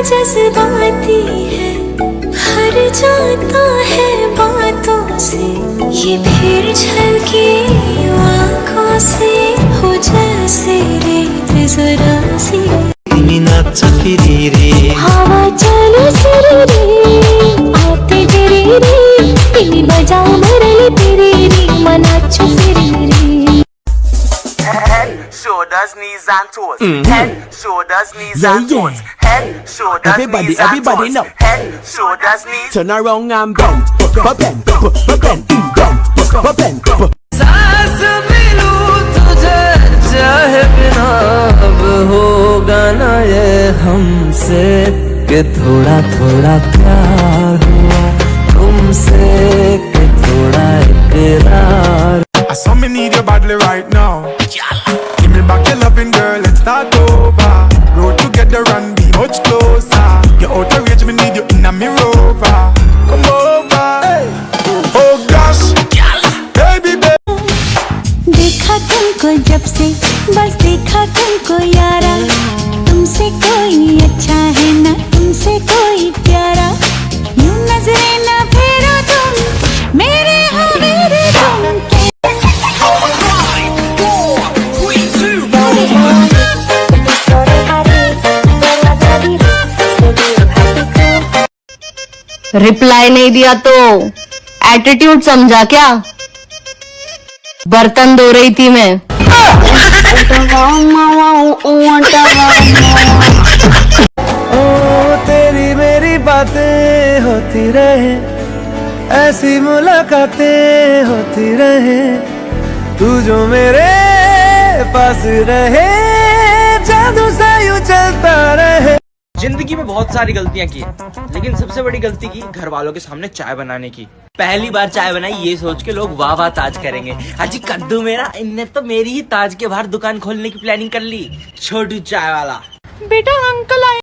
जज्बाती है, हर जाता है बातों से, ये फिर झलके आँखों से हो जैसे रेत जरा सी। हवा चले सिरे रे, आते तेरे रे, तिनी बजाओ मरली तेरे रे, मनाचो फिरे रे। Head, shoulders, knees and toes. Head, shoulders, knees and toes. Head, shoulders, Everybody, knees and everybody toes. know. Head, shoulders, knees. Turn around and bend, bend, bend. सांस भी लूं तुझे चाहे बिना, अब होगा ना ये हमसे कि थोड़ा थोड़ा प्यार हुआ तुमसे, कि थोड़ा इकरार। I saw me need you badly right now. Give me back your loving, girl, let's start over. Roll together and be much closer. You're out of reach, me need you in a mirror. Come over, hey. Oh gosh, baby, baby. देखा तुमको जब से, बस देखा तुमको यारा, तुमसे कोई अच्छा है ना तुमसे कोई प्यारा, यूं नजरें ना फेरो तुम, मेरे हो मेरे तुम। रिप्लाई नहीं दिया तो एटीट्यूड समझा क्या? बर्तन धो रही थी मैं। ओ तेरी मेरी बातें होती रहे, ऐसी मुलाकातें होती रहे, तू जो मेरे पास रहे, जादू सा यूं चलता रहे। जिंदगी में बहुत सारी गलतियां की, लेकिन सबसे बड़ी गलती की घर वालों के सामने चाय बनाने की। पहली बार चाय बनाई ये सोच के लोग वाह वाह ताज करेंगे, अजी कद्दू मेरा, इनने तो मेरी ही ताज के बाहर दुकान खोलने की प्लानिंग कर ली। छोटू चाय वाला बेटा अंकल आए।